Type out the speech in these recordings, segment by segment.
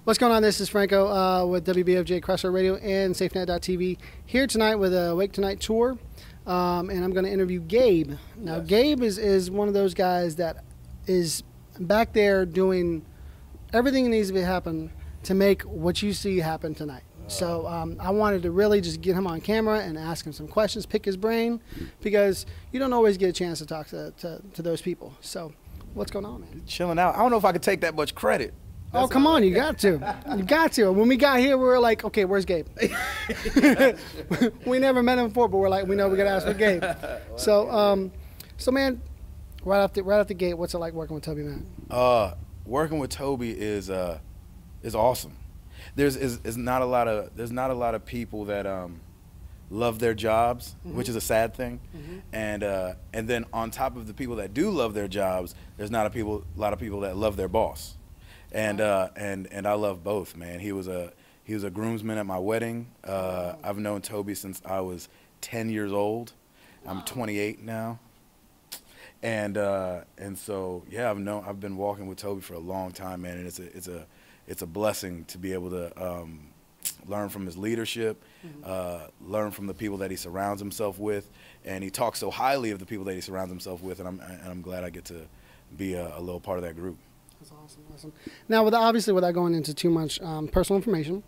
What's going on? This is Franco with WBFJ Crossroad Radio and SafeNet.tv here tonight with a Wake Tonight tour, and I'm going to interview Gabe. Now, yes. Gabe is one of those guys that is back there doing everything that needs to happen to make what you see happen tonight. So I wanted to really just get him on camera and ask him some questions, pick his brain, because you don't always get a chance to talk to those people. So what's going on, man? Chilling out. I don't know if I could take that much credit. Oh, come on, you got to. You got to. When we got here, we were like, okay, where's Gabe? We never met him before, but we're like, we know we got to ask for Gabe. So, man, right off the gate, what's it like working with Toby Mac? Working with Toby is awesome. There's not a lot of people that love their jobs, which is a sad thing. And then on top of the people that do love their jobs, there's not a lot of people that love their boss. And I love both, man. He was a groomsman at my wedding. I've known Toby since I was 10 years old. I'm 28 now. And so yeah, I've been walking with Toby for a long time, man. And it's a blessing to be able to learn from his leadership, learn from the people that he surrounds himself with, and he talks so highly of the people that he surrounds himself with, and I'm glad I get to be a little part of that group. That's awesome. Now, obviously, without going into too much personal information,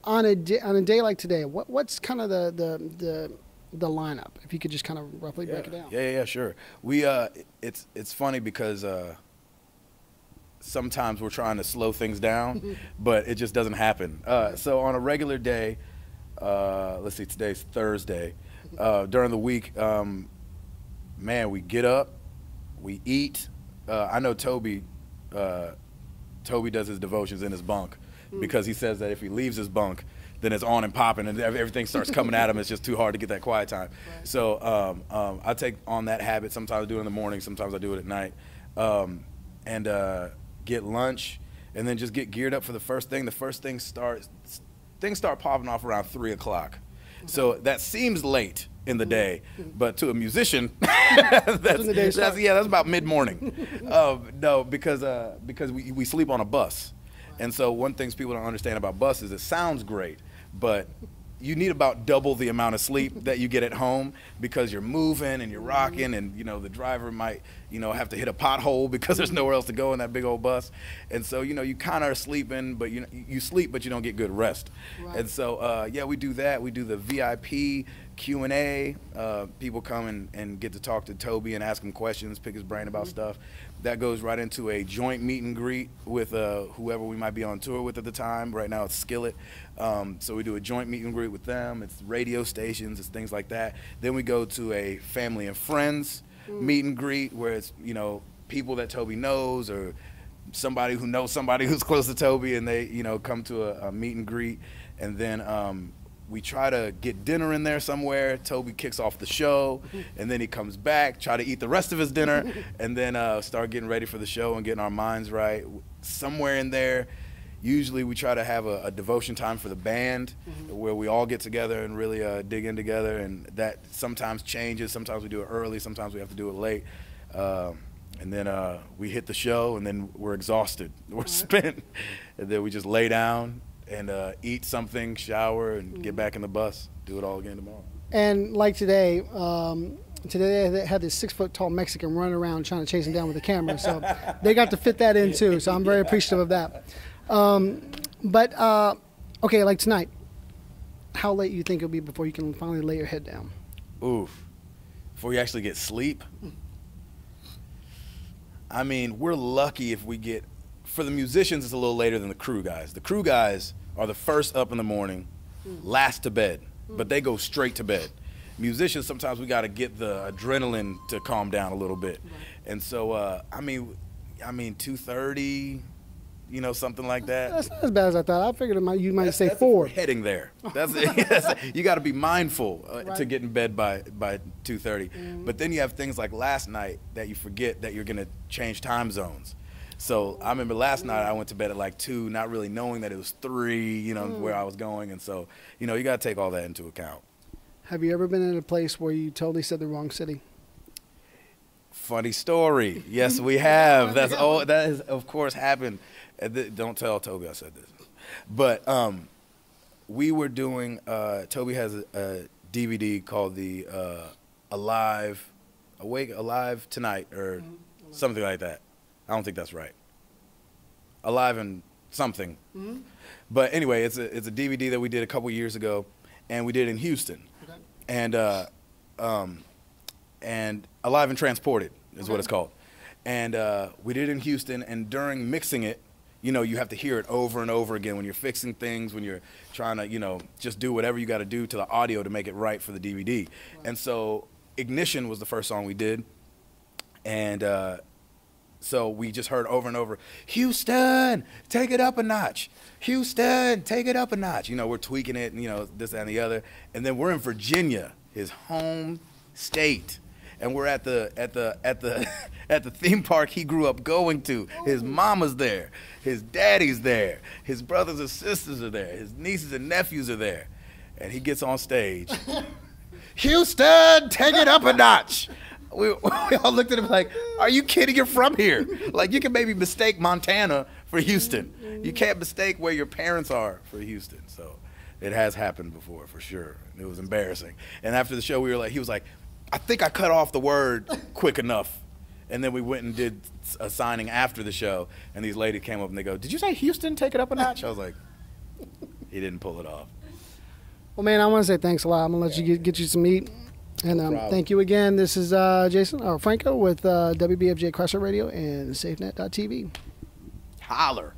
on a day like today, what's kind of the lineup? If you could just kind of roughly break it down. Yeah, sure. It's funny because sometimes we're trying to slow things down, but it just doesn't happen. So on a regular day, let's see, today's Thursday. During the week, man, we get up, we eat. I know Toby does his devotions in his bunk because he says that if he leaves his bunk, then it's on and popping and everything starts coming at him. It's just too hard to get that quiet time. Right. So I take on that habit. Sometimes I do it in the morning, sometimes I do it at night, and get lunch and then just get geared up for the first thing. Things start popping off around 3 o'clock. So that seems late in the day, but to a musician, that's about mid-morning. No, because we sleep on a bus, and so one thing people don't understand about buses, it sounds great, but you need about double the amount of sleep that you get at home because you're moving and you're rocking, and the driver might have to hit a pothole because there's nowhere else to go in that big old bus, and so you kind of are sleeping, but you sleep but you don't get good rest. Right. And so yeah, we do that. We do the VIP Q&A. People come and get to talk to Toby and ask him questions, pick his brain about stuff. That goes right into a joint meet and greet with whoever we might be on tour with at the time. Right now it's Skillet. So we do a joint meet and greet with them. It's radio stations, it's things like that. Then we go to a family and friends meet and greet where it's people that Toby knows or somebody who knows somebody who's close to Toby, and they come to a meet and greet. And then we try to get dinner in there somewhere. Toby kicks off the show, and then he comes back, try to eat the rest of his dinner, and then start getting ready for the show and getting our minds right. Somewhere in there, usually we try to have a devotion time for the band where we all get together and really dig in together, and that sometimes changes. Sometimes we do it early, sometimes we have to do it late. And then we hit the show, and then we're exhausted. We're spent, and then we just lay down and eat something, shower, and get back in the bus. Do it all again tomorrow. And like today, they had this 6-foot-tall Mexican running around trying to chase him down with a camera. So they got to fit that in too. So I'm very appreciative of that. Okay, like tonight, how late you think it'll be before you can finally lay your head down? Oof. Before you actually get sleep? I mean, we're lucky if we get. For the musicians, it's a little later than the crew guys. The crew guys are the first up in the morning, last to bed, but they go straight to bed. Musicians, sometimes we got to get the adrenaline to calm down a little bit. And so, I mean 2:30, something like that. That's not as bad as I thought. I figured you might say 4. We're heading there. You got to be mindful to get in bed by 2:30. But then you have things like last night that you forget that you're going to change time zones. So I remember last night I went to bed at like 2, not really knowing that it was 3, where I was going. And so, you got to take all that into account. Have you ever been in a place where you totally said the wrong city? Funny story. Yes, we have. That has, of course, happened. Don't tell Toby I said this. But we were doing. Toby has a DVD called the Alive Tonight or something like that. I don't think that's right. Alive and something. But anyway, it's a DVD that we did a couple years ago, and we did it in Houston. Okay. And Alive and Transported is what it's called. And we did it in Houston, and during mixing it, you know, you have to hear it over and over again when you're fixing things, when you're trying to, you know, just do whatever you got to do to the audio to make it right for the DVD. Right. And so Ignition was the first song we did. And so we just heard over and over, Houston, take it up a notch. Houston, take it up a notch. You know, we're tweaking it and, you know, this and the other. And then we're in Virginia, his home state. And we're at the theme park he grew up going to. His mama's there. His daddy's there. His brothers and sisters are there. His nieces and nephews are there. And he gets on stage. Houston, take it up a notch. We all looked at him like, are you kidding? You're from here. Like, you can maybe mistake Montana for Houston. You can't mistake where your parents are for Houston. So it has happened before, for sure. It was embarrassing. And after the show, he was like, I think I cut off the word quick enough. And then we went and did a signing after the show, and these ladies came up and they go, did you say Houston, take it up a notch? I was like, he didn't pull it off. Well, man, I want to say thanks a lot. I'm going to let you get you some meat. And thank you again. This is Franco with WBFJ Crosser Radio and SafeNet.tv. Holler.